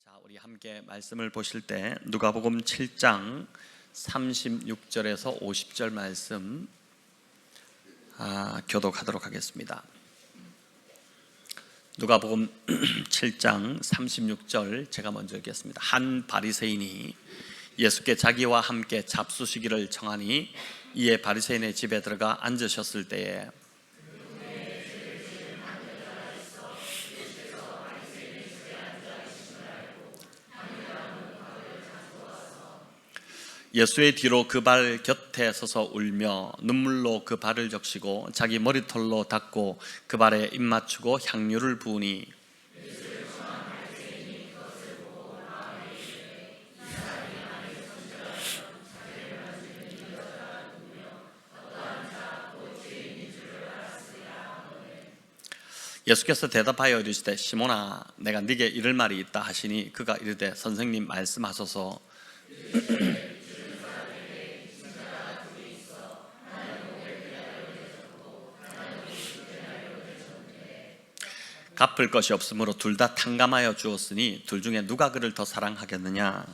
자, 우리 함께 말씀을 보실 때 누가복음 7장 36절에서 50절 말씀 교독하도록 하겠습니다. 누가복음 7장 36절 제가 먼저 읽겠습니다. 한 바리새인이 예수께 자기와 함께 잡수시기를 청하니 이에 바리새인의 집에 들어가 앉으셨을 때에 예수의 뒤로 그 발 곁에 서서 울며 눈물로 그 발을 적시고 자기 머리털로 닦고 그 발에 입 맞추고 향유를 부으니 예수께서 대답하여 이르시되 시몬아 내가 네게 이를 말이 있다 하시니 그가 이르되 선생님 말씀하소서. 갚을 것이 없으므로 둘 다 탕감하여 주었으니 둘 중에 누가 그를 더 사랑하겠느냐.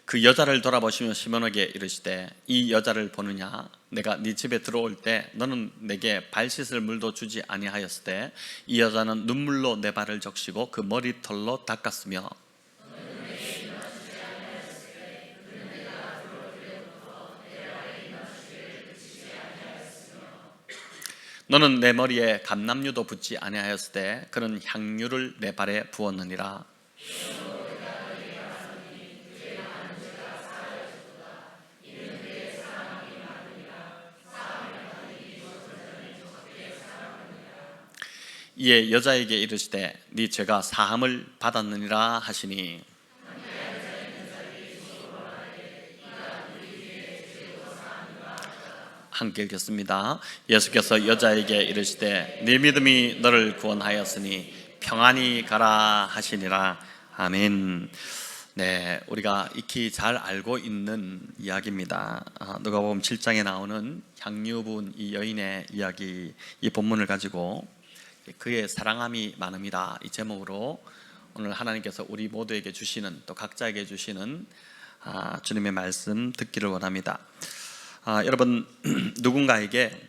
그 여자를 돌아보시며 시몬에게 이르시되 이 여자를 보느냐. 내가 네 집에 들어올 때 너는 내게 발 씻을 물도 주지 아니하였으되 이 여자는 눈물로 내 발을 적시고 그 머리털로 닦았으며 너는 내 머리에 감람유도 붓지 아니하였으되 그는 향유를 내 발에 부었느니라. 이에 여자에게 이르시되 네 죄가 사함을 받았느니라 하시니 함께 읽겠습니다. 예수께서 여자에게 이르시되 네 믿음이 너를 구원하였으니 평안히 가라 하시니라. 아멘. 네, 우리가 익히 잘 알고 있는 이야기입니다. 누가복음 7장에 나오는 향유 부은 이 여인의 이야기, 이 본문을 가지고 그의 사랑함이 많음이다 이 제목으로 오늘 하나님께서 우리 모두에게 주시는, 또 각자에게 주시는 주님의 말씀 듣기를 원합니다. 여러분, 누군가에게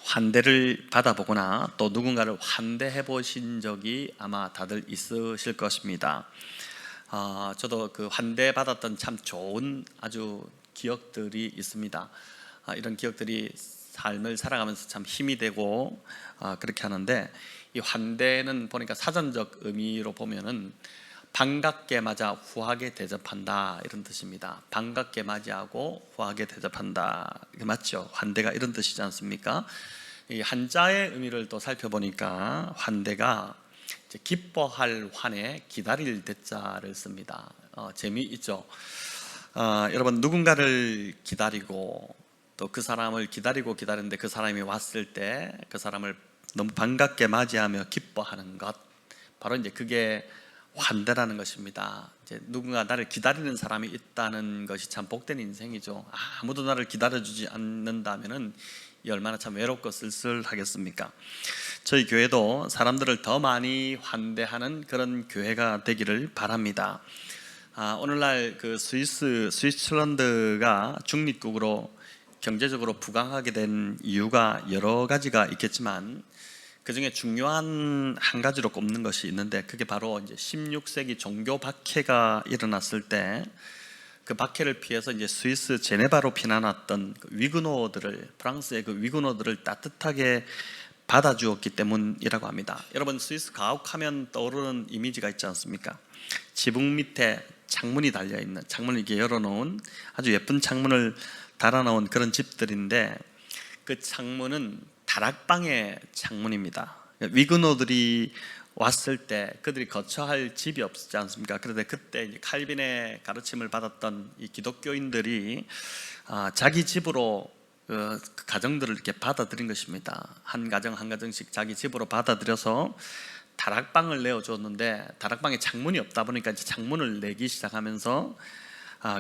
환대를 받아보거나 또 누군가를 환대해 보신 적이 아마 다들 있으실 것입니다. 저도 그 환대 받았던 참 좋은 아주 기억들이 있습니다. 이런 기억들이 삶을 살아가면서 참 힘이 되고 그렇게 하는데, 이 환대는 보니까 사전적 의미로 보면은 반갑게 맞아 후하게 대접한다 이런 뜻입니다. 반갑게 맞이하고 후하게 대접한다, 이게 맞죠? 환대가 이런 뜻이지 않습니까? 이 한자의 의미를 또 살펴보니까 환대가 이제 기뻐할 환에 기다릴 대자를 씁니다. 재미있죠? 여러분, 누군가를 기다리고 또 그 사람을 기다리는데 그 사람이 왔을 때 그 사람을 너무 반갑게 맞이하며 기뻐하는 것, 바로 이제 그게 환대라는 것입니다. 이제 누군가 나를 기다리는 사람이 있다는 것이 참 복된 인생이죠. 아무도 나를 기다려주지 않는다면은 이 얼마나 참 외롭고 쓸쓸하겠습니까? 저희 교회도 사람들을 더 많이 환대하는 그런 교회가 되기를 바랍니다. 오늘날 그 스위스런드가 중립국으로 경제적으로 부강하게 된 이유가 여러 가지가 있겠지만 그 중에 중요한 한 가지로 꼽는 것이 있는데, 그게 바로 이제 16세기 종교 박해가 일어났을 때 그 박해를 피해서 이제 스위스 제네바로 피난왔던 그 위그노들을, 프랑스의 그 위그노들을 따뜻하게 받아주었기 때문이라고 합니다. 여러분, 스위스 가옥하면 떠오르는 이미지가 있지 않습니까? 지붕 밑에 창문이 달려있는, 창문을 이렇게 열어놓은 아주 예쁜 창문을 달아놓은 그런 집들인데, 그 창문은 다락방의 창문입니다. 위그노들이 왔을 때 그들이 거처할 집이 없지 않습니까? 그런데 그때 칼빈의 가르침을 받았던 이 기독교인들이 자기 집으로 그 가정들을 이렇게 받아들인 것입니다. 한 가정 한 가정씩 자기 집으로 받아들여서 다락방을 내어줬는데, 다락방에 창문이 없다 보니까 이제 창문을 내기 시작하면서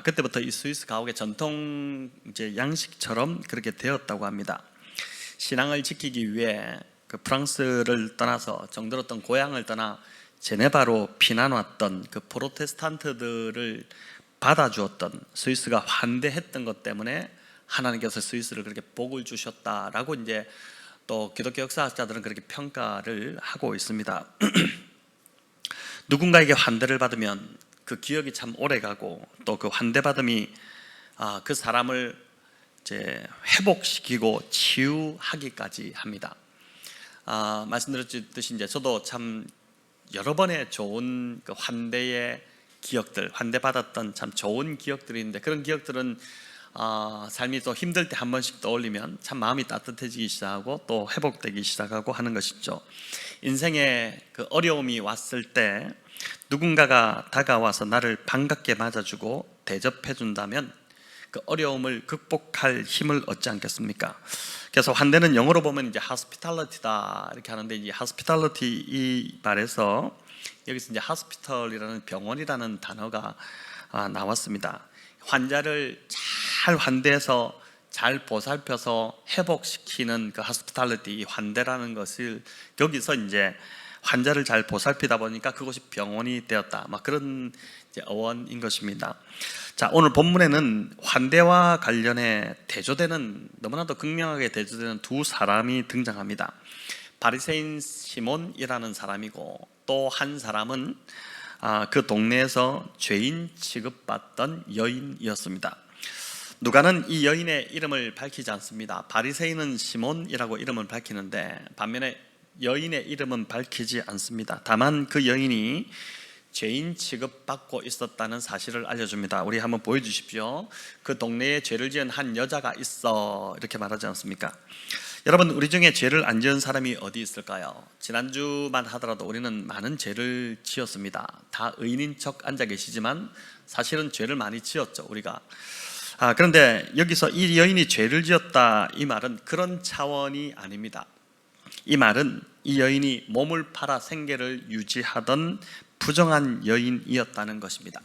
그때부터 이 스위스 가옥의 전통 이제 양식처럼 그렇게 되었다고 합니다. 신앙을 지키기 위해 그 프랑스를 떠나서 정들었던 고향을 떠나 제네바로 피난 왔던 그 프로테스탄트들을 받아주었던, 스위스가 환대했던 것 때문에 하나님께서 스위스를 그렇게 복을 주셨다라고 이제 또 기독교 역사학자들은 그렇게 평가를 하고 있습니다. 누군가에게 환대를 받으면 그 기억이 참 오래가고 또 그 환대받음이 그 사람을 이제 회복시키고 치유하기까지 합니다. 말씀드렸듯이 이제 저도 참 여러 번의 좋은 그 환대의 기억들, 환대받았던 참 좋은 기억들이 있는데, 그런 기억들은 삶이 또 힘들 때 한 번씩 떠올리면 참 마음이 따뜻해지기 시작하고 또 회복되기 시작하고 하는 것이죠. 인생에 그 어려움이 왔을 때 누군가가 다가와서 나를 반갑게 맞아주고 대접해준다면 그 어려움을 극복할 힘을 얻지 않겠습니까? 그래서 환대는 영어로 보면 이제 hospitality다 이렇게 하는데, 이 hospitality 이 말에서 여기서 이제 hospital이라는 병원이라는 단어가 나왔습니다. 환자를 잘 환대해서 잘 보살펴서 회복시키는 그 hospitality, 이 환대라는 것을 여기서 이제 환자를 잘 보살피다 보니까 그곳이 병원이 되었다, 막 그런 이제 어원인 것입니다. 자, 오늘 본문에는 환대와 관련해 대조되는, 너무나도 극명하게 대조되는 두 사람이 등장합니다. 바리새인 시몬이라는 사람이고 또 한 사람은 그 동네에서 죄인 취급받던 여인이었습니다. 누가는 이 여인의 이름을 밝히지 않습니다. 바리새인은 시몬이라고 이름을 밝히는데 반면에 여인의 이름은 밝히지 않습니다. 다만 그 여인이 죄인 취급받고 있었다는 사실을 알려줍니다. 우리 한번 보여주십시오. 그 동네에 죄를 지은 한 여자가 있어, 이렇게 말하지 않습니까? 여러분, 우리 중에 죄를 안 지은 사람이 어디 있을까요? 지난주만 하더라도 우리는 많은 죄를 지었습니다. 다 의인인 척 앉아 계시지만 사실은 죄를 많이 지었죠, 우리가. 그런데 여기서 이 여인이 죄를 지었다, 이 말은 그런 차원이 아닙니다. 이 말은 이 여인이 몸을 팔아 생계를 유지하던 부정한 여인이었다는 것입니다.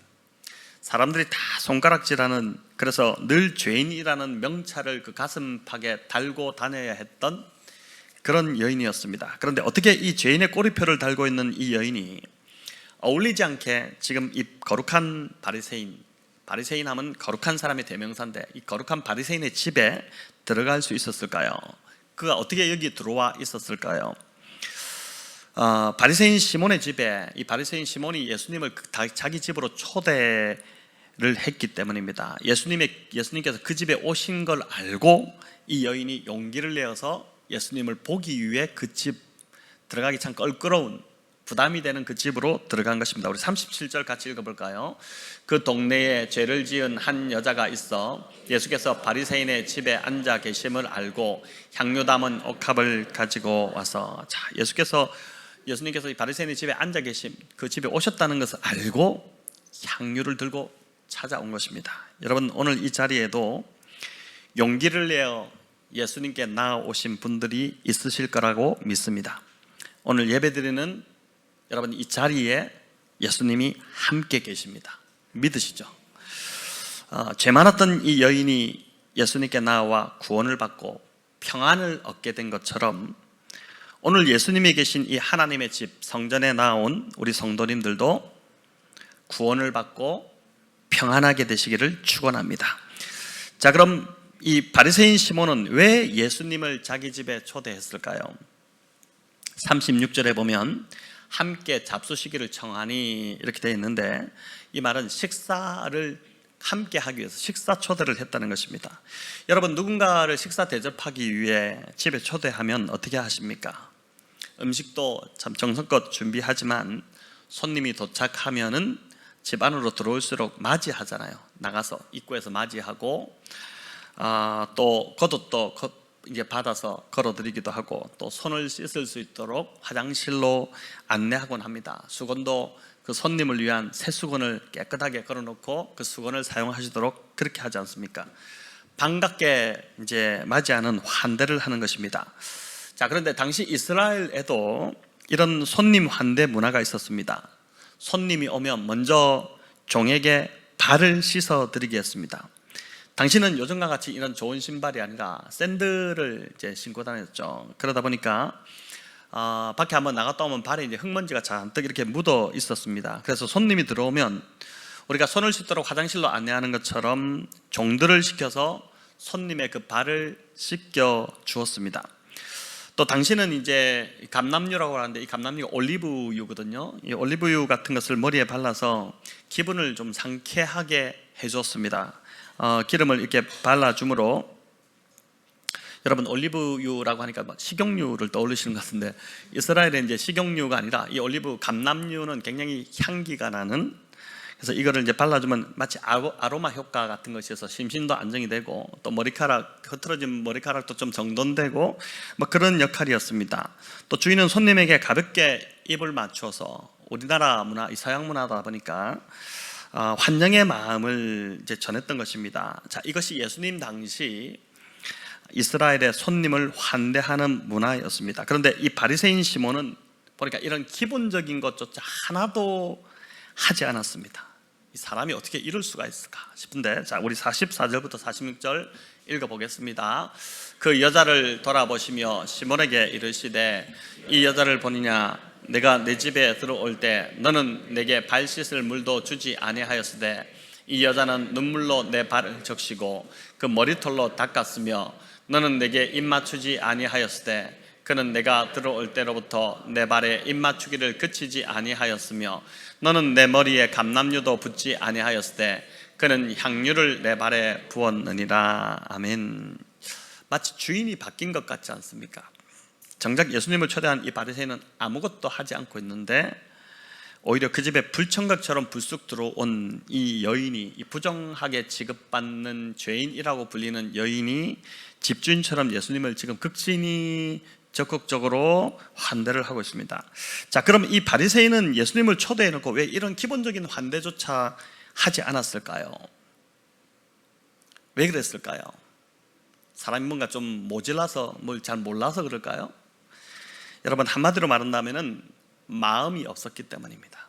사람들이 다 손가락질하는, 그래서 늘 죄인이라는 명찰을 그 가슴팍에 달고 다녀야 했던 그런 여인이었습니다. 그런데 어떻게 이 죄인의 꼬리표를 달고 있는 이 여인이 어울리지 않게 지금 이 거룩한 바리새인 하면 거룩한 사람의 대명사인데, 이 거룩한 바리새인의 집에 들어갈 수 있었을까요? 그가 어떻게 여기 들어와 있었을까요? 바리새인 시몬의 집에, 이 바리새인 시몬이 예수님을 자기 집으로 초대를 했기 때문입니다. 예수님께서 그 집에 오신 걸 알고 이 여인이 용기를 내어서 예수님을 보기 위해 그 집 들어가기 참 껄끄러운, 부담이 되는 그 집으로 들어간 것입니다. 우리 37절 같이 읽어볼까요? 그 동네에 죄를 지은 한 여자가 있어 예수께서 바리새인의 집에 앉아 계심을 알고 향유 담은 옥합을 가지고 와서, 자, 예수님께서 이 바리새인의 집에 앉아 계심, 그 집에 오셨다는 것을 알고 향유를 들고 찾아온 것입니다. 여러분, 오늘 이 자리에도 용기를 내어 예수님께 나아오신 분들이 있으실 거라고 믿습니다. 오늘 예배드리는 여러분, 이 자리에 예수님이 함께 계십니다. 믿으시죠? 죄 많았던 이 여인이 예수님께 나와 구원을 받고 평안을 얻게 된 것처럼 오늘 예수님이 계신 이 하나님의 집 성전에 나온 우리 성도님들도 구원을 받고 평안하게 되시기를 축원합니다. 자, 그럼 이 바리새인 시몬은 왜 예수님을 자기 집에 초대했을까요? 36절에 보면 함께 잡수시기를 청하니 이렇게 되어 있는데, 이 말은 식사를 함께 하기 위해서 식사 초대를 했다는 것입니다. 여러분, 누군가를 식사 대접하기 위해 집에 초대하면 어떻게 하십니까? 음식도 참 정성껏 준비하지만 손님이 도착하면은 집 안으로 들어올수록 맞이하잖아요. 나가서 입구에서 맞이하고 또 겉옷도 이제 받아서 걸어드리기도 하고 또 손을 씻을 수 있도록 화장실로 안내하곤 합니다. 수건도 그 손님을 위한 새 수건을 깨끗하게 걸어놓고 그 수건을 사용하시도록 그렇게 하지 않습니까? 반갑게 이제 맞이하는 환대를 하는 것입니다. 자, 그런데 당시 이스라엘에도 이런 손님 환대 문화가 있었습니다. 손님이 오면 먼저 종에게 발을 씻어드리겠습니다. 당신은 요즘과 같이 이런 좋은 신발이 아니라 샌들을 이제 신고 다녔죠. 그러다 보니까 밖에 한번 나갔다 오면 발에 이제 흙먼지가 잔뜩 이렇게 묻어 있었습니다. 그래서 손님이 들어오면 우리가 손을 씻도록 화장실로 안내하는 것처럼 종들을 시켜서 손님의 그 발을 씻겨 주었습니다. 또 당신은 이제 감람유라고 하는데 이 감람유가 올리브유거든요. 이 올리브유 같은 것을 머리에 발라서 기분을 좀 상쾌하게 해줬습니다. 기름을 이렇게 발라줌으로, 여러분 올리브유라고 하니까 식용유를 떠올리시는 것 같은데, 이스라엘에 이제 식용유가 아니라 이 올리브 감람유는 굉장히 향기가 나는, 그래서 이거를 이제 발라주면 마치 아로마 효과 같은 것이 있어서 심신도 안정이 되고, 또 머리카락, 흐트러진 머리카락도 좀 정돈되고 뭐 그런 역할이었습니다. 또 주인은 손님에게 가볍게 입을 맞춰서, 우리나라 문화, 이 서양 문화다 보니까 환영의 마음을 이제 전했던 것입니다. 자, 이것이 예수님 당시 이스라엘의 손님을 환대하는 문화였습니다. 그런데 이 바리새인 시몬은 보니까 이런 기본적인 것조차 하나도 하지 않았습니다. 이 사람이 어떻게 이럴 수가 있을까 싶은데, 자, 우리 44절부터 46절 읽어보겠습니다. 그 여자를 돌아보시며 시몬에게 이르시되, 이 여자를 보느냐? 내가 내 집에 들어올 때 너는 내게 발 씻을 물도 주지 아니하였으되 이 여자는 눈물로 내 발을 적시고 그 머리털로 닦았으며 너는 내게 입 맞추지 아니하였으되 그는 내가 들어올 때로부터 내 발에 입 맞추기를 그치지 아니하였으며 너는 내 머리에 감람유도 붓지 아니하였으되 그는 향유를 내 발에 부었느니라. 아멘. 마치 주인이 바뀐 것 같지 않습니까? 정작 예수님을 초대한 이 바리새인은 아무것도 하지 않고 있는데, 오히려 그 집에 불청각처럼 불쑥 들어온 이 여인이, 이 부정하게 취급받는 죄인이라고 불리는 여인이 집주인처럼 예수님을 지금 극진히 적극적으로 환대를 하고 있습니다. 자, 그럼 이 바리새인은 예수님을 초대해 놓고 왜 이런 기본적인 환대조차 하지 않았을까요? 왜 그랬을까요? 사람이 뭔가 좀 모질라서, 뭘 잘 몰라서 그럴까요? 여러분, 한마디로 말한다면 마음이 없었기 때문입니다.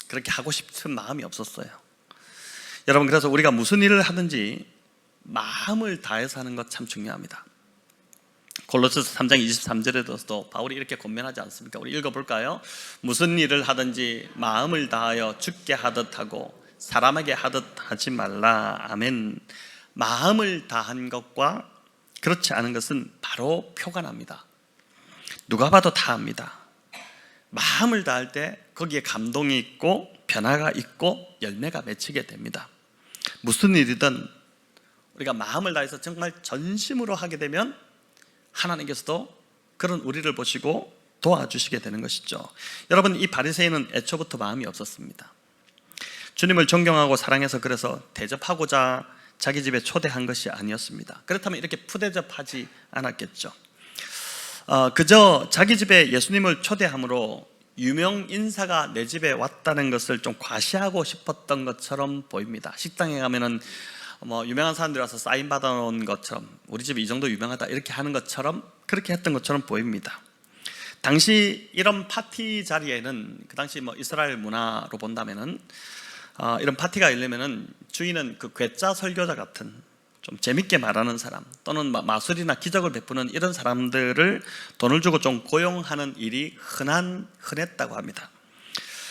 그렇게 하고 싶은 마음이 없었어요. 여러분, 그래서 우리가 무슨 일을 하든지 마음을 다해서 하는 것 참 중요합니다. 골로새서 3장 23절에도 바울이 이렇게 권면하지 않습니까? 우리 읽어볼까요? 무슨 일을 하든지 마음을 다하여 주께 하듯 하고 사람에게 하듯 하지 말라. 아멘. 마음을 다한 것과 그렇지 않은 것은 바로 표가 납니다. 누가 봐도 다 압니다. 마음을 다할 때 거기에 감동이 있고 변화가 있고 열매가 맺히게 됩니다. 무슨 일이든 우리가 마음을 다해서 정말 전심으로 하게 되면 하나님께서도 그런 우리를 보시고 도와주시게 되는 것이죠. 여러분, 이 바리새인은 애초부터 마음이 없었습니다. 주님을 존경하고 사랑해서 그래서 대접하고자 자기 집에 초대한 것이 아니었습니다. 그렇다면 이렇게 푸대접하지 않았겠죠. 그저 자기 집에 예수님을 초대함으로 유명 인사가 내 집에 왔다는 것을 좀 과시하고 싶었던 것처럼 보입니다. 식당에 가면은 유명한 사람들이 와서 사인 받아놓은 것처럼, 우리 집이 이 정도 유명하다 이렇게 하는 것처럼, 그렇게 했던 것처럼 보입니다. 당시 이런 파티 자리에는, 그 당시 이스라엘 문화로 본다면은 이런 파티가 열리면은 주인은 그 괴짜 설교자 같은 좀 재밌게 말하는 사람, 또는 마술이나 기적을 베푸는 이런 사람들을 돈을 주고 좀 고용하는 일이 흔했다고 합니다.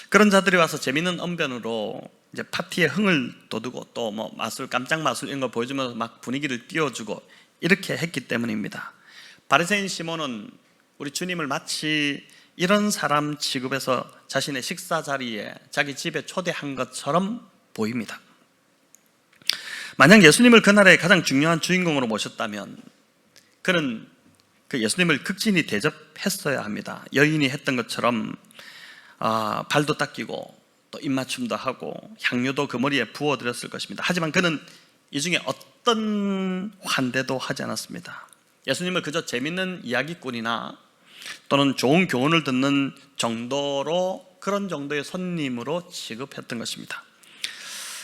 그런 자들이 와서 재밌는 언변으로 이제 파티에 흥을 돋우고 또 마술, 깜짝 마술 이런 걸 보여주면서 막 분위기를 띄워주고 이렇게 했기 때문입니다. 바리새인 시몬은 우리 주님을 마치 이런 사람 취급해서 자신의 식사 자리에 자기 집에 초대한 것처럼 보입니다. 만약 예수님을 그날의 가장 중요한 주인공으로 모셨다면 그는 그 예수님을 극진히 대접했어야 합니다. 여인이 했던 것처럼 발도 닦이고 또 입맞춤도 하고 향유도 그 머리에 부어드렸을 것입니다. 하지만 그는 이 중에 어떤 환대도 하지 않았습니다. 예수님을 그저 재밌는 이야기꾼이나 또는 좋은 교훈을 듣는 정도로, 그런 정도의 손님으로 취급했던 것입니다.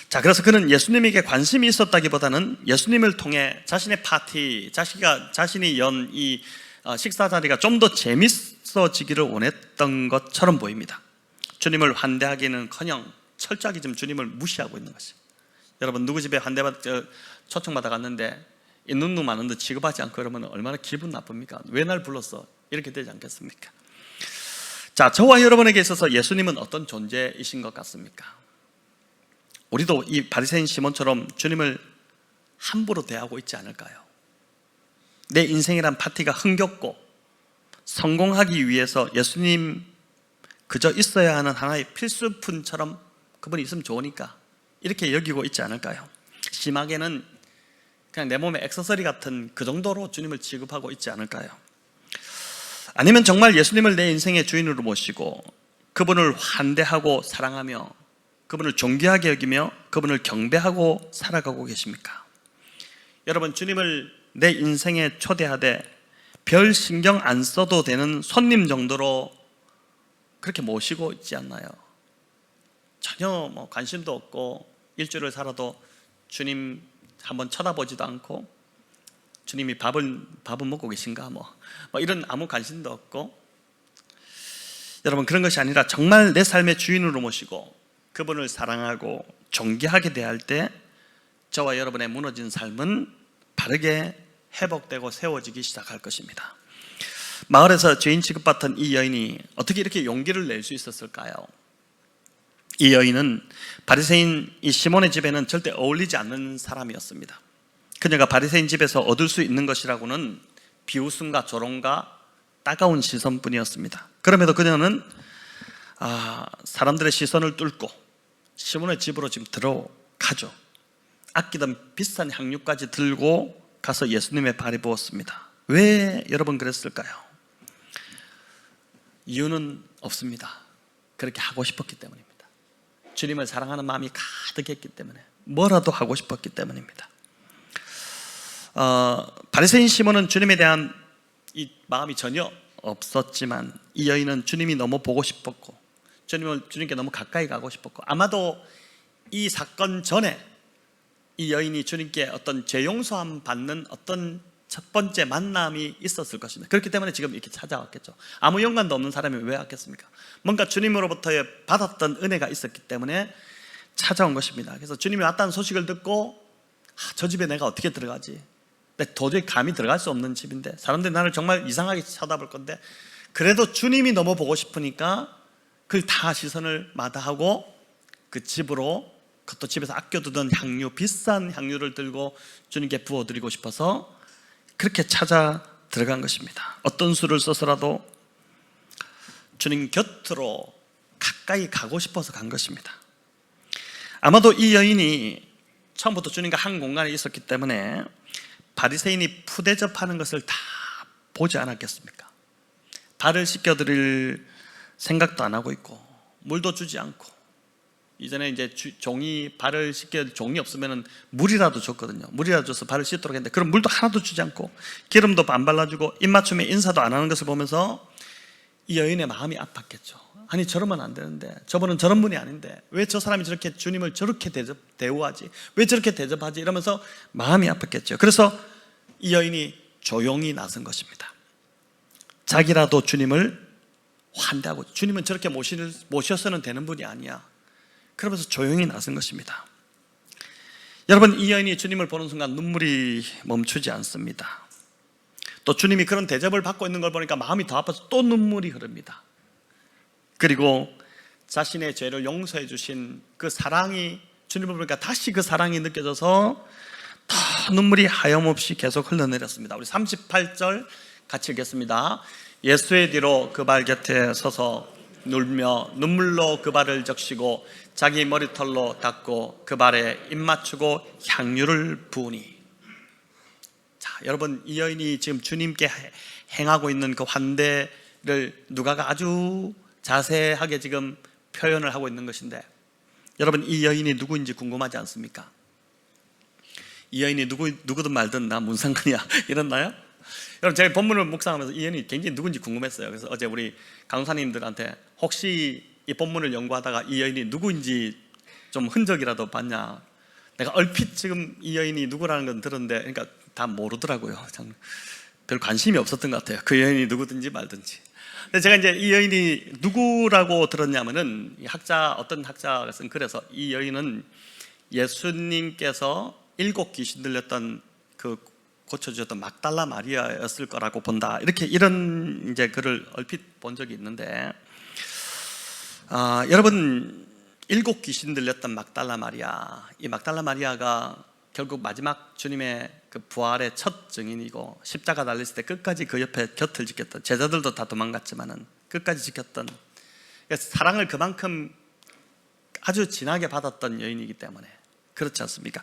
자, 그래서 그는 예수님에게 관심이 있었다기보다는 예수님을 통해 자신의 파티, 자신이 연 이 식사 자리가 좀 더 재밌어지기를 원했던 것처럼 보입니다. 주님을 환대하기는커녕 철저하게 지금 주님을 무시하고 있는 것이죠. 여러분 누구 집에 초청받아 갔는데 있는 놈 많은데 취급하지 않고 그러면 얼마나 기분 나쁩니까? 왜 날 불렀어? 이렇게 되지 않겠습니까? 자, 저와 여러분에게 있어서 예수님은 어떤 존재이신 것 같습니까? 우리도 이 바리새인 시몬처럼 주님을 함부로 대하고 있지 않을까요? 내 인생이란 파티가 흥겹고 성공하기 위해서 예수님 그저 있어야 하는 하나의 필수품처럼 그분이 있으면 좋으니까 이렇게 여기고 있지 않을까요? 심하게는 그냥 내 몸의 액세서리 같은 그 정도로 주님을 취급하고 있지 않을까요? 아니면 정말 예수님을 내 인생의 주인으로 모시고 그분을 환대하고 사랑하며 그분을 존귀하게 여기며 그분을 경배하고 살아가고 계십니까? 여러분, 주님을 내 인생에 초대하되 별 신경 안 써도 되는 손님 정도로 그렇게 모시고 있지 않나요? 전혀 관심도 없고 일주일을 살아도 주님 한번 쳐다보지도 않고 주님이 밥은 먹고 계신가 이런 아무 관심도 없고, 여러분 그런 것이 아니라 정말 내 삶의 주인으로 모시고 그분을 사랑하고 존귀하게 대할 때 저와 여러분의 무너진 삶은 바르게 회복되고 세워지기 시작할 것입니다. 마을에서 죄인 취급받던 이 여인이 어떻게 이렇게 용기를 낼 수 있었을까요? 이 여인은 바리새인 이 시몬의 집에는 절대 어울리지 않는 사람이었습니다. 그녀가 바리새인 집에서 얻을 수 있는 것이라고는 비웃음과 조롱과 따가운 시선뿐이었습니다. 그럼에도 그녀는 사람들의 시선을 뚫고 시몬의 집으로 지금 들어가죠. 아끼던 비싼 향유까지 들고 가서 예수님의 발에 부었습니다. 왜 여러분 그랬을까요? 이유는 없습니다. 그렇게 하고 싶었기 때문입니다. 주님을 사랑하는 마음이 가득했기 때문에, 뭐라도 하고 싶었기 때문입니다. 바리새인 시몬은 주님에 대한 이 마음이 전혀 없었지만 이 여인은 주님이 너무 보고 싶었고 주님께 너무 가까이 가고 싶었고, 아마도 이 사건 전에 이 여인이 주님께 어떤 죄 용서함 받는 어떤 첫 번째 만남이 있었을 것입니다. 그렇기 때문에 지금 이렇게 찾아왔겠죠. 아무 연관도 없는 사람이 왜 왔겠습니까? 뭔가 주님으로부터 받았던 은혜가 있었기 때문에 찾아온 것입니다. 그래서 주님이 왔다는 소식을 듣고 저 집에 내가 어떻게 들어가지? 도저히 감히 들어갈 수 없는 집인데 사람들이 나를 정말 이상하게 쳐다볼 건데, 그래도 주님이 너무 보고 싶으니까 그걸 다 시선을 마다하고 그 집으로, 그것도 집에서 아껴두던 향유, 비싼 향유를 들고 주님께 부어드리고 싶어서 그렇게 찾아 들어간 것입니다. 어떤 수를 써서라도 주님 곁으로 가까이 가고 싶어서 간 것입니다. 아마도 이 여인이 처음부터 주님과 한 공간에 있었기 때문에 바리새인이 푸대접하는 것을 다 보지 않았겠습니까? 발을 씻겨드릴 생각도 안 하고 있고 물도 주지 않고, 이전에 이제 종이 발을 씻겨 종이 없으면 물이라도 줬거든요. 물이라도 줘서 발을 씻도록 했는데 그럼 물도 하나도 주지 않고 기름도 안 발라주고 입맞춤에 인사도 안 하는 것을 보면서 이 여인의 마음이 아팠겠죠. 아니 저러면 안 되는데, 저분은 저런 분이 아닌데 왜 저 사람이 저렇게 주님을 저렇게 대우하지? 왜 저렇게 대접하지? 이러면서 마음이 아팠겠죠. 그래서 이 여인이 조용히 나선 것입니다. 자기라도 주님을 환대하고, 주님은 저렇게 모셔서는 되는 분이 아니야, 그러면서 조용히 나선 것입니다. 여러분, 이 여인이 주님을 보는 순간 눈물이 멈추지 않습니다. 또 주님이 그런 대접을 받고 있는 걸 보니까 마음이 더 아파서 또 눈물이 흐릅니다. 그리고 자신의 죄를 용서해 주신 그 사랑이, 주님을 보니까 다시 그 사랑이 느껴져서 더 눈물이 하염없이 계속 흘러내렸습니다. 우리 38절 같이 읽겠습니다. 예수의 뒤로 그 발 곁에 서서 눌며 눈물로 그 발을 적시고 자기 머리털로 닦고 그 발에 입 맞추고 향유를 부으니. 자, 여러분, 이 여인이 지금 주님께 행하고 있는 그 환대를 누가가 아주 자세하게 지금 표현을 하고 있는 것인데, 여러분 이 여인이 누구인지 궁금하지 않습니까? 이 여인이 누구든 말든 나 무슨 상관이야 이랬나요? 여러분, 제가 본문을 묵상하면서 이 여인이 굉장히 누군지 궁금했어요. 그래서 어제 우리 강사님들한테 혹시 이 본문을 연구하다가 이 여인이 누구인지 좀 흔적이라도 봤냐, 내가 얼핏 지금 이 여인이 누구라는 건 들었는데 그러니까 다 모르더라고요. 별 관심이 없었던 것 같아요. 그 여인이 누구든지 말든지. 근데 제가 이제 이 여인이 누구라고 들었냐면은 어떤 학자가 쓴 글에서 이 여인은 예수님께서 7 귀신 들렸던 그 고쳐주셨던 막달라 마리아였을 거라고 본다. 이런 이제 글을 얼핏 본 적이 있는데, 여러분 7 귀신 들렸던 막달라 마리아, 이 막달라 마리아가 결국 마지막 주님의 그 부활의 첫 증인이고, 십자가 달렸을 때 끝까지 그 옆에 곁을 지켰던, 제자들도 다 도망갔지만은 끝까지 지켰던, 사랑을 그만큼 아주 진하게 받았던 여인이기 때문에 그렇지 않습니까?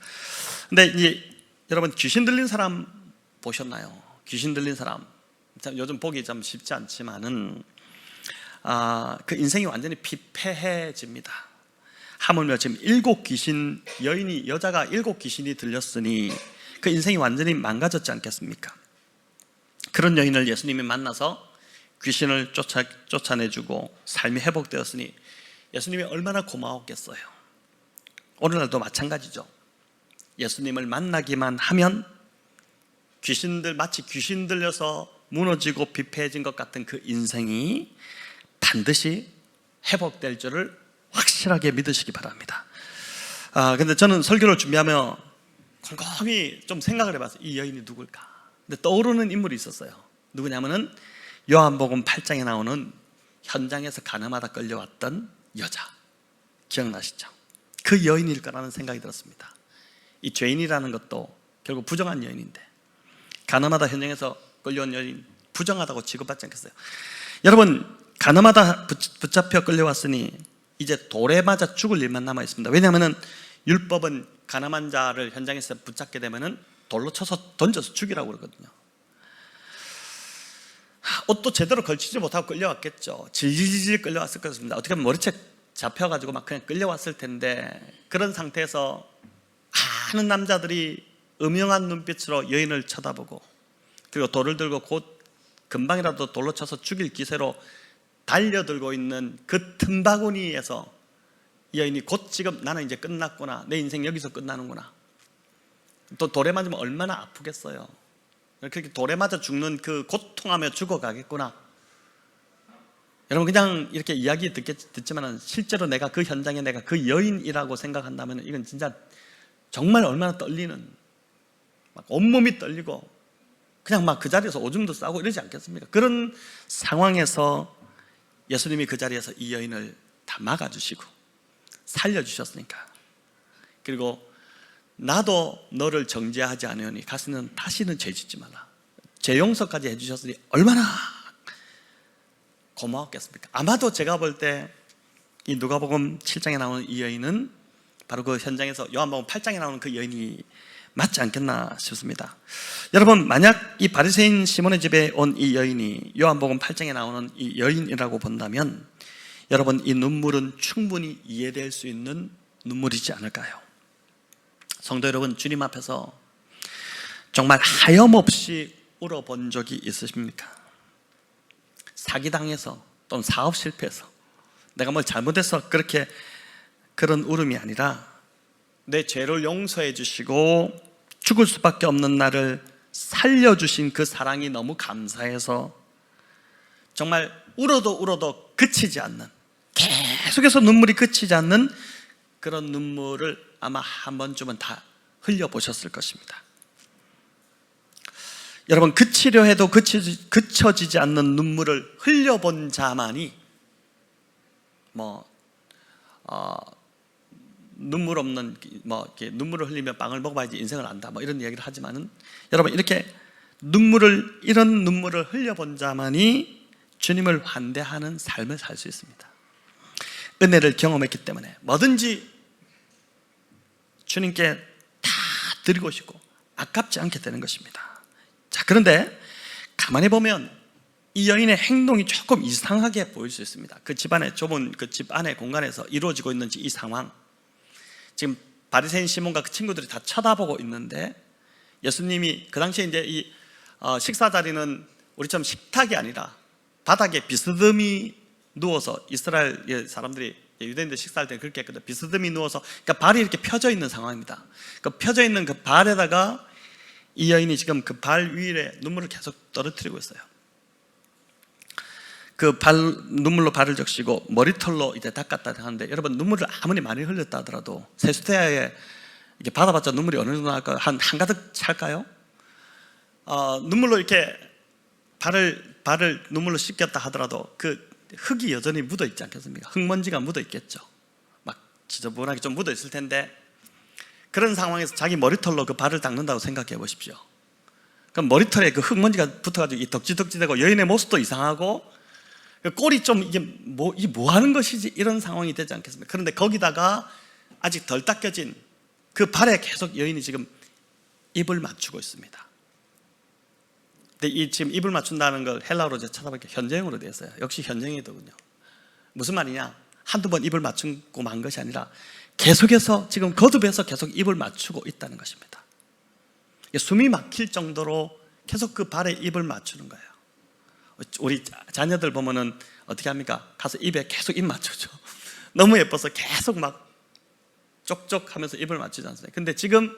근데 이제 여러분 귀신 들린 사람 보셨나요? 귀신 들린 사람 요즘 보기 좀 쉽지 않지만은 그 인생이 완전히 피폐해집니다. 하물며 지금 7 귀신, 여자가 7 귀신이 들렸으니 그 인생이 완전히 망가졌지 않겠습니까? 그런 여인을 예수님이 만나서 귀신을 쫓아내주고 삶이 회복되었으니 예수님이 얼마나 고마웠겠어요. 오늘날도 마찬가지죠. 예수님을 만나기만 하면 마치 귀신 들려서 무너지고 비폐해진 것 같은 그 인생이 반드시 회복될 줄을 확실하게 믿으시기 바랍니다. 근데 저는 설교를 준비하며 곰곰이 좀 생각을 해봤어요. 이 여인이 누굴까? 근데 떠오르는 인물이 있었어요. 누구냐면은 요한복음 8장에 나오는 현장에서 가늠하다 끌려왔던 여자, 기억나시죠? 그 여인일 거라는 생각이 들었습니다. 이 죄인이라는 것도 결국 부정한 여인인데, 가늠하다 현장에서 끌려온 여인, 부정하다고 취급받지 않겠어요? 여러분, 가늠하다 붙잡혀 끌려왔으니 이제 돌에 맞아 죽을 일만 남아 있습니다. 왜냐하면 율법은 가늠한 자를 현장에서 붙잡게 되면은 돌로 쳐서 던져서 죽이라고 그러거든요. 옷도 제대로 걸치지 못하고 끌려왔겠죠. 질질질 끌려왔을 것입니다. 어떻게 하면 머리채 잡혀가지고 막 그냥 끌려왔을 텐데, 그런 상태에서 많은 남자들이 음흉한 눈빛으로 여인을 쳐다보고, 그리고 돌을 들고 곧 금방이라도 돌로 쳐서 죽일 기세로 달려들고 있는 그 틈바구니에서 여인이 곧 지금 나는 이제 끝났구나, 내 인생 여기서 끝나는구나, 또 돌에 맞으면 얼마나 아프겠어요. 그렇게 돌에 맞아 죽는 그 고통하며 죽어가겠구나. 여러분, 그냥 이렇게 이야기 듣지만 실제로 내가 그 현장에 내가 그 여인이라고 생각한다면 이건 진짜 정말 얼마나 떨리는, 막 온몸이 떨리고 그냥 막 그 자리에서 오줌도 싸고 이러지 않겠습니까? 그런 상황에서 예수님이 그 자리에서 이 여인을 다 막아주시고 살려주셨으니까, 그리고 나도 너를 정죄하지 않으니 다시는 죄 짓지 말라, 죄 용서까지 해주셨으니 얼마나 고마웠겠습니까? 아마도 제가 볼 때 이 누가복음 7장에 나오는 이 여인은 바로 그 현장에서 요한복음 8장에 나오는 그 여인이 맞지 않겠나 싶습니다. 여러분, 만약 이 바리새인 시몬의 집에 온 이 여인이 요한복음 8장에 나오는 이 여인이라고 본다면, 여러분, 이 눈물은 충분히 이해될 수 있는 눈물이지 않을까요? 성도 여러분, 주님 앞에서 정말 하염없이 울어본 적이 있으십니까? 사기당해서 또는 사업 실패해서 내가 뭘 잘못해서 그런 울음이 아니라, 내 죄를 용서해 주시고 죽을 수밖에 없는 나를 살려주신 그 사랑이 너무 감사해서 정말 울어도 그치지 않는, 계속해서 눈물이 그치지 않는 그런 눈물을 아마 한 번쯤은 다 흘려보셨을 것입니다. 여러분, 그치려 해도 그쳐지지 않는 눈물을 흘려본 자만이 눈물 없는, 이렇게 눈물을 흘리며 빵을 먹어봐야지 인생을 안다, 이런 이야기를 하지만은, 여러분, 이런 눈물을 흘려본 자만이 주님을 환대하는 삶을 살 수 있습니다. 은혜를 경험했기 때문에 뭐든지 주님께 다 드리고 싶고 아깝지 않게 되는 것입니다. 자, 그런데 가만히 보면 이 여인의 행동이 조금 이상하게 보일 수 있습니다. 그 집안의 좁은 그 집 안의 공간에서 이루어지고 있는 이 상황, 지금 바리새인 시몬과 그 친구들이 다 쳐다보고 있는데, 예수님이 그 당시에 이제 이 식사 자리는 우리처럼 식탁이 아니라 바닥에 비스듬히 누워서, 이스라엘 사람들이 유대인들 식사할 때 그렇게 했거든요. 비스듬히 누워서, 그러니까 발이 이렇게 펴져 있는 상황입니다. 그 펴져 있는 그 발에다가 이 여인이 지금 그 발 위에 눈물을 계속 떨어뜨리고 있어요. 그 눈물로 발을 적시고 머리털로 이제 닦았다 하는데, 여러분, 눈물을 아무리 많이 흘렸다 하더라도 세수대야에 이렇게 받아봤자 눈물이 어느 정도 날까요? 한 가득 찰까요? 눈물로 이렇게 발을 눈물로 씻겼다 하더라도 그 흙이 여전히 묻어 있지 않겠습니까? 흙먼지가 묻어 있겠죠. 막 지저분하게 좀 묻어 있을 텐데, 그런 상황에서 자기 머리털로 그 발을 닦는다고 생각해 보십시오. 그럼 머리털에 그 흙먼지가 붙어가지고 이 덕지덕지되고 여인의 모습도 이상하고 꼴이 좀 이게 뭐 하는 것이지, 이런 상황이 되지 않겠습니까? 그런데 거기다가 아직 덜 닦여진 그 발에 계속 여인이 지금 입을 맞추고 있습니다. 근데 이 지금 입을 맞춘다는 걸 헬라어로 제가 찾아보니까 현재형으로 되어 있어요. 역시 현재형이더군요. 무슨 말이냐? 한두 번 입을 맞추고 만 것이 아니라 계속해서 지금 거듭해서 계속 입을 맞추고 있다는 것입니다. 숨이 막힐 정도로 계속 그 발에 입을 맞추는 거예요. 우리 자녀들 보면은 어떻게 합니까? 가서 입에 계속 입 맞추죠. 너무 예뻐서 계속 막 쪽쪽 하면서 입을 맞추지 않습니까? 근데 지금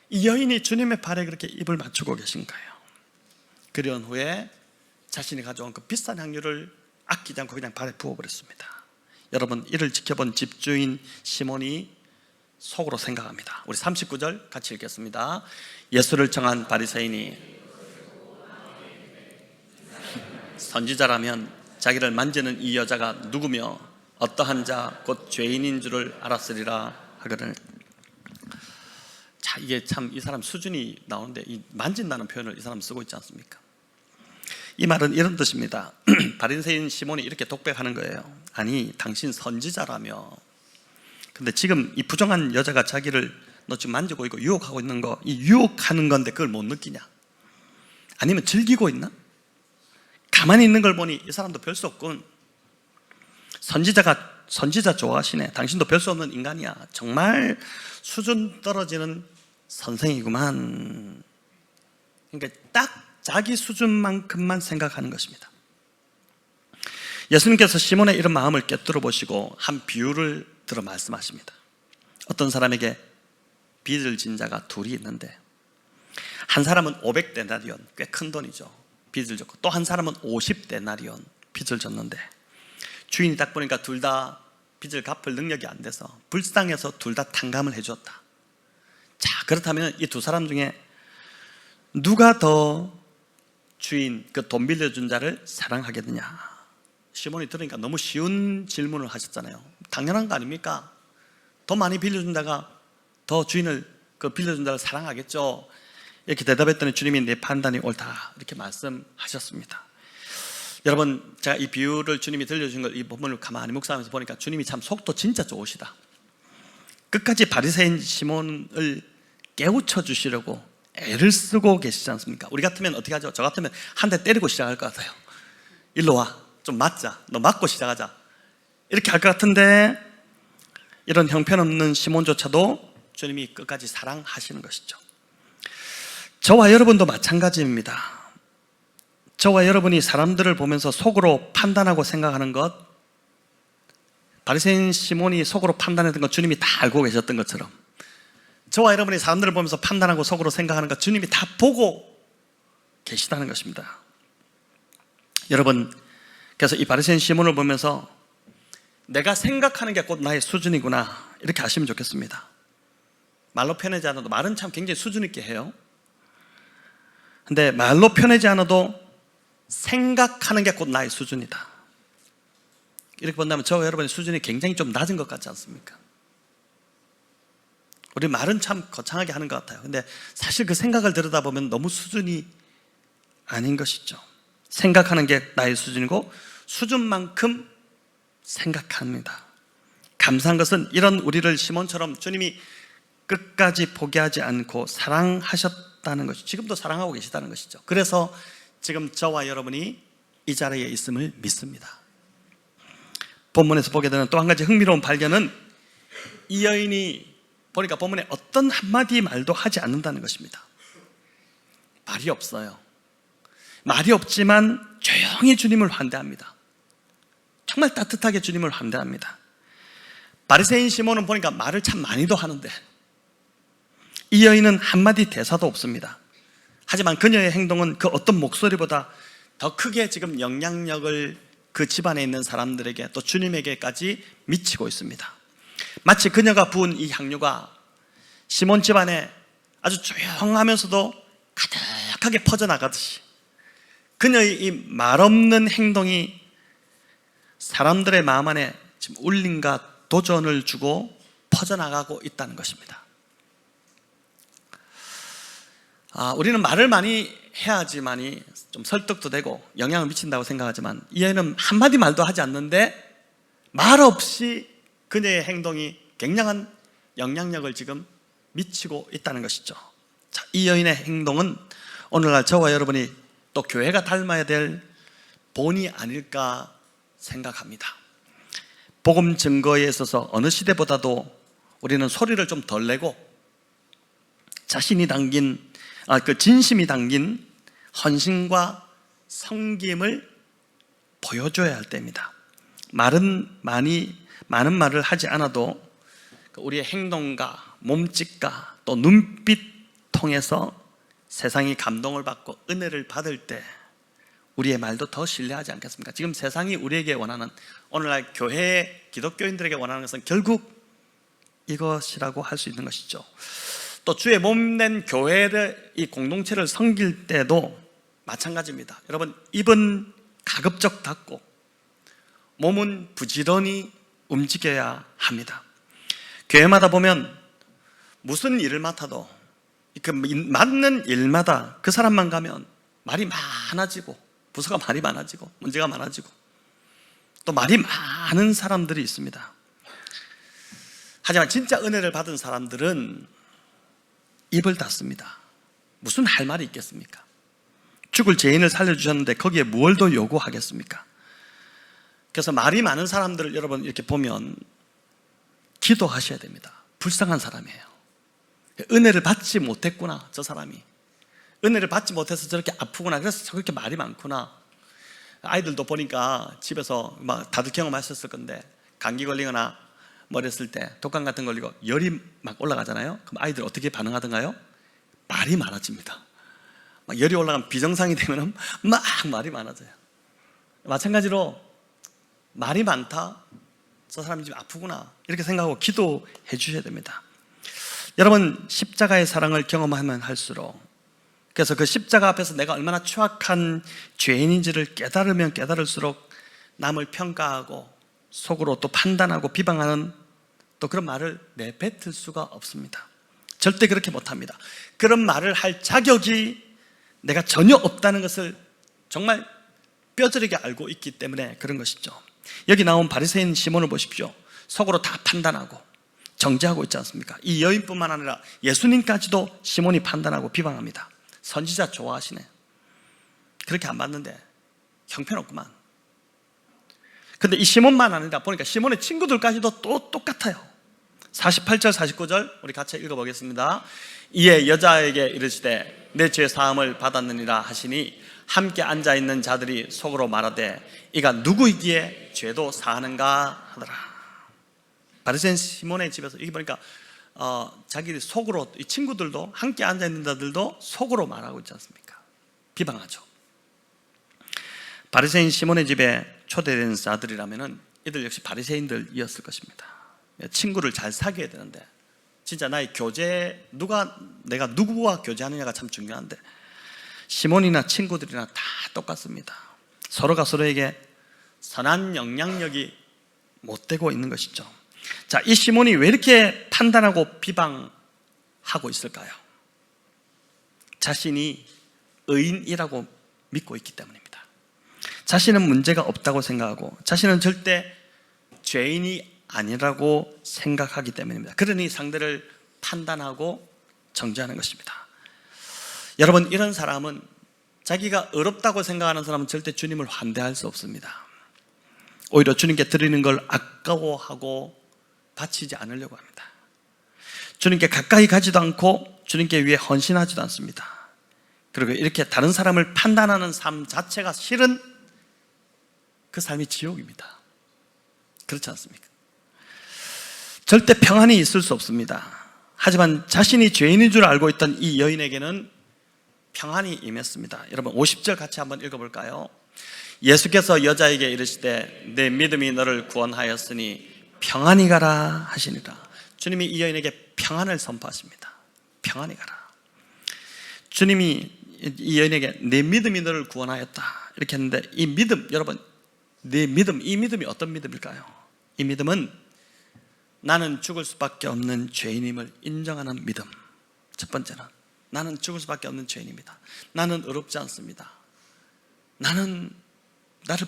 이 여인이 주님의 발에 그렇게 입을 맞추고 계신 거예요. 그런 후에 자신이 가져온 그 비싼 향유를 아끼지 않고 그냥 발에 부어버렸습니다. 여러분, 이를 지켜본 집주인 시몬이 속으로 생각합니다. 우리 39절 같이 읽겠습니다. 예수를 청한 바리새인이 선지자라면 자기를 만지는 이 여자가 누구며 어떠한 자 곧 죄인인 줄을 알았으리라 하거늘. 자, 이게 참 이 사람 수준이 나오는데, 이 만진다는 표현을 이 사람 쓰고 있지 않습니까? 이 말은 이런 뜻입니다. 바리새인 시몬이 이렇게 독백하는 거예요. 아니, 당신 선지자라며, 근데 지금 이 부정한 여자가 자기를 너 지금 만지고 있고 유혹하고 있는 거, 이 유혹하는 건데 그걸 못 느끼냐? 아니면 즐기고 있나? 가만히 있는 걸 보니 이 사람도 별 수 없군. 선지자 좋아하시네. 당신도 별 수 없는 인간이야. 정말 수준 떨어지는 선생이구만. 그러니까 딱 자기 수준만큼만 생각하는 것입니다. 예수님께서 시몬의 이런 마음을 꿰뚫어 보시고 한 비유를 들어 말씀하십니다. 어떤 사람에게 빚을 진 자가 둘이 있는데, 한 사람은 500데나리온, 꽤 큰 돈이죠, 빚을 졌고, 또 한 사람은 50데나리온 빚을 졌는데, 주인이 딱 보니까 둘 다 빚을 갚을 능력이 안 돼서 불쌍해서 둘 다 탕감을 해주었다. 자, 그렇다면 이 두 사람 중에 누가 더 주인, 그 돈 빌려준 자를 사랑하겠느냐? 시몬이 들으니까 너무 쉬운 질문을 하셨잖아요. 당연한 거 아닙니까? 더 많이 빌려준 자가 더 주인을, 그 빌려준 자를 사랑하겠죠. 이렇게 대답했더니 주님이 내 판단이 옳다, 이렇게 말씀하셨습니다. 여러분, 제가 이 비유를 주님이 들려주신 걸, 이 본문을 가만히 묵상하면서 보니까 주님이 참 속도 진짜 좋으시다. 끝까지 바리새인 시몬을 깨우쳐 주시려고 애를 쓰고 계시지 않습니까? 우리 같으면 어떻게 하죠? 저 같으면 한 대 때리고 시작할 것 같아요. 일로 와, 좀 맞자, 너 맞고 시작하자, 이렇게 할 것 같은데, 이런 형편없는 시몬조차도 주님이 끝까지 사랑하시는 것이죠. 저와 여러분도 마찬가지입니다. 저와 여러분이 사람들을 보면서 속으로 판단하고 생각하는 것, 바리새인 시몬이 속으로 판단했던 것 주님이 다 알고 계셨던 것처럼, 저와 여러분이 사람들을 보면서 판단하고 속으로 생각하는 것 주님이 다 보고 계시다는 것입니다. 여러분, 그래서 이 바리새인 시몬을 보면서 내가 생각하는 게 곧 나의 수준이구나, 이렇게 아시면 좋겠습니다. 말로 표현하지 않아도, 말은 참 굉장히 수준 있게 해요. 근데 말로 표현하지 않아도 생각하는 게 곧 나의 수준이다. 이렇게 본다면 저와 여러분의 수준이 굉장히 좀 낮은 것 같지 않습니까? 우리 말은 참 거창하게 하는 것 같아요. 근데 사실 그 생각을 들여다보면 너무 수준이 아닌 것이죠. 생각하는 게 나의 수준이고 수준만큼 생각합니다. 감사한 것은 이런 우리를 시몬처럼 주님이 끝까지 포기하지 않고 사랑하셨다는 것이죠. 지금도 사랑하고 계시다는 것이죠. 그래서 지금 저와 여러분이 이 자리에 있음을 믿습니다. 본문에서 보게 되는 또 한 가지 흥미로운 발견은, 이 여인이 보니까 본문에 어떤 한마디 말도 하지 않는다는 것입니다. 말이 없어요. 말이 없지만 조용히 주님을 환대합니다. 정말 따뜻하게 주님을 환대합니다. 바리새인 시몬은 보니까 말을 참 많이도 하는데, 이 여인은 한마디 대사도 없습니다. 하지만 그녀의 행동은 그 어떤 목소리보다 더 크게 지금 영향력을 그 집안에 있는 사람들에게, 또 주님에게까지 미치고 있습니다. 마치 그녀가 부은 이 향유가 시몬 집안에 아주 조용하면서도 가득하게 퍼져나가듯이 그녀의 이 말없는 행동이 사람들의 마음 안에 지금 울림과 도전을 주고 퍼져나가고 있다는 것입니다. 우리는 말을 많이 해야지만이 좀 설득도 되고 영향을 미친다고 생각하지만 이 여인은 한마디 말도 하지 않는데 말 없이 그녀의 행동이 굉장한 영향력을 지금 미치고 있다는 것이죠. 자, 이 여인의 행동은 오늘날 저와 여러분이 또 교회가 닮아야 될 본이 아닐까 생각합니다. 복음 증거에 있어서 어느 시대보다도 우리는 소리를 좀 덜 내고 자신이 담긴 그 진심이 담긴 헌신과 섬김을 보여줘야 할 때입니다. 많은 말을 하지 않아도 우리의 행동과 몸짓과 또 눈빛 통해서 세상이 감동을 받고 은혜를 받을 때 우리의 말도 더 신뢰하지 않겠습니까? 지금 세상이 우리에게 원하는, 오늘날 교회 기독교인들에게 원하는 것은 결국 이것이라고 할 수 있는 것이죠. 또 주의 몸된 교회를, 이 공동체를 섬길 때도 마찬가지입니다. 여러분, 입은 가급적 닫고 몸은 부지런히 움직여야 합니다. 교회마다 보면 무슨 일을 맡아도 그 맡는 일마다 그 사람만 가면 말이 많아지고, 부서가 말이 많아지고, 문제가 많아지고, 또 말이 많은 사람들이 있습니다. 하지만 진짜 은혜를 받은 사람들은 입을 닫습니다. 무슨 할 말이 있겠습니까? 죽을 죄인을 살려주셨는데 거기에 뭘 더 요구하겠습니까? 그래서 말이 많은 사람들을 여러분 이렇게 보면 기도하셔야 됩니다. 불쌍한 사람이에요. 은혜를 받지 못했구나, 저 사람이. 은혜를 받지 못해서 저렇게 아프구나, 그래서 저렇게 말이 많구나. 아이들도 보니까 집에서 막 다들 경험하셨을 건데, 감기 걸리거나 뭐 이랬을 때 독감 같은 거 걸리고 열이 막 올라가잖아요. 그럼 아이들 어떻게 반응하던가요? 말이 많아집니다. 막 열이 올라가면 비정상이 되면 막 말이 많아져요. 마찬가지로 말이 많다, 저 사람이 지금 아프구나, 이렇게 생각하고 기도해 주셔야 됩니다. 여러분, 십자가의 사랑을 경험하면 할수록, 그래서 그 십자가 앞에서 내가 얼마나 추악한 죄인인지를 깨달으면 깨달을수록 남을 평가하고 속으로 또 판단하고 비방하는 또 그런 말을 내뱉을 수가 없습니다. 절대 그렇게 못합니다. 그런 말을 할 자격이 내가 전혀 없다는 것을 정말 뼈저리게 알고 있기 때문에 그런 것이죠. 여기 나온 바리새인 시몬을 보십시오. 속으로 다 판단하고 정죄하고 있지 않습니까? 이 여인뿐만 아니라 예수님까지도 시몬이 판단하고 비방합니다. 선지자 좋아하시네. 그렇게 안 봤는데 형편없구만. 근데 이 시몬만 아니라 보니까 시몬의 친구들까지도 또 똑같아요. 48절 49절 우리 같이 읽어보겠습니다. 이에 여자에게 이르시되 내 죄 사함을 받았느니라 하시니 함께 앉아있는 자들이 속으로 말하되 이가 누구이기에 죄도 사하는가 하더라. 바리새인 시몬의 집에서 여기 보니까 자기들 속으로, 이 친구들도 함께 앉아있는 자들도 속으로 말하고 있지 않습니까? 비방하죠. 바리새인 시몬의 집에 초대된 자들이라면 이들 역시 바리새인들이었을 것입니다. 친구를 잘 사귀어야 되는데, 진짜 나의 교제, 내가 누구와 교제하느냐가 참 중요한데 시몬이나 친구들이나 다 똑같습니다. 서로가 서로에게 선한 영향력이 못 되고 있는 것이죠. 자, 이 시몬이 왜 이렇게 판단하고 비방하고 있을까요? 자신이 의인이라고 믿고 있기 때문입니다. 자신은 문제가 없다고 생각하고 자신은 절대 죄인이 아니라고 생각하기 때문입니다. 그러니 상대를 판단하고 정죄하는 것입니다. 여러분, 이런 사람은, 자기가 어렵다고 생각하는 사람은 절대 주님을 환대할 수 없습니다. 오히려 주님께 드리는 걸 아까워하고 바치지 않으려고 합니다. 주님께 가까이 가지도 않고 주님께 위해 헌신하지도 않습니다. 그리고 이렇게 다른 사람을 판단하는 삶 자체가 실은 그 삶이 지옥입니다. 그렇지 않습니까? 절대 평안이 있을 수 없습니다. 하지만 자신이 죄인인 줄 알고 있던 이 여인에게는 평안이 임했습니다. 여러분, 50절 같이 한번 읽어볼까요? 예수께서 여자에게 이르시되 내 믿음이 너를 구원하였으니 평안히 가라 하시니라. 주님이 이 여인에게 평안을 선포하십니다. 평안히 가라. 주님이 이 여인에게 내 믿음이 너를 구원하였다 이렇게 했는데, 이 믿음, 여러분, 내 믿음, 이 믿음이 어떤 믿음일까요? 이 믿음은 나는 죽을 수밖에 없는 죄인임을 인정하는 믿음. 첫 번째는 나는 죽을 수밖에 없는 죄인입니다. 나는 의롭지 않습니다. 나를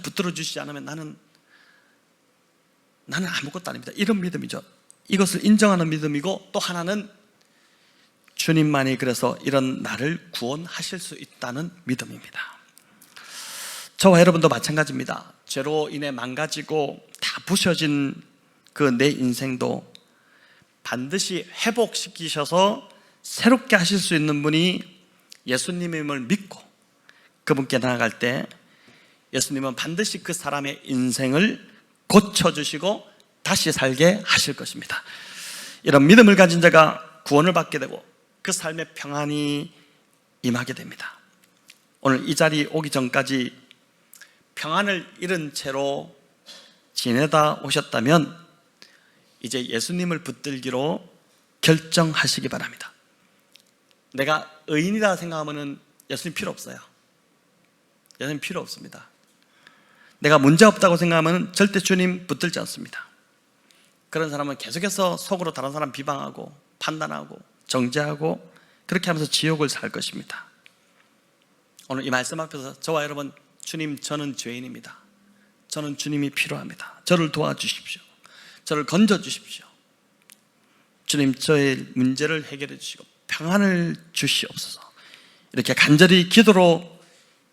붙들어 주시지 않으면 나는 아무것도 아닙니다. 이런 믿음이죠. 이것을 인정하는 믿음이고, 또 하나는 주님만이 그래서 이런 나를 구원하실 수 있다는 믿음입니다. 저와 여러분도 마찬가지입니다. 죄로 인해 망가지고 다 부셔진 그 내 인생도 반드시 회복시키셔서 새롭게 하실 수 있는 분이 예수님임을 믿고 그분께 나아갈 때 예수님은 반드시 그 사람의 인생을 고쳐주시고 다시 살게 하실 것입니다. 이런 믿음을 가진 자가 구원을 받게 되고 그 삶의 평안이 임하게 됩니다. 오늘 이 자리에 오기 전까지 평안을 잃은 채로 지내다 오셨다면 이제 예수님을 붙들기로 결정하시기 바랍니다. 내가 의인이라 생각하면 예수님 필요 없어요. 예수님 필요 없습니다. 내가 문제 없다고 생각하면 절대 주님 붙들지 않습니다. 그런 사람은 계속해서 속으로 다른 사람 비방하고 판단하고 정죄하고 그렇게 하면서 지옥을 살 것입니다. 오늘 이 말씀 앞에서 저와 여러분, 주님, 저는 죄인입니다. 저는 주님이 필요합니다. 저를 도와주십시오. 저를 건져주십시오. 주님, 저의 문제를 해결해 주시고 평안을 주시옵소서. 이렇게 간절히 기도로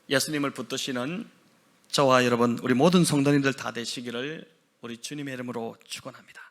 예수님을 붙드시는 저와 여러분, 우리 모든 성도님들 다 되시기를 우리 주님의 이름으로 축원합니다.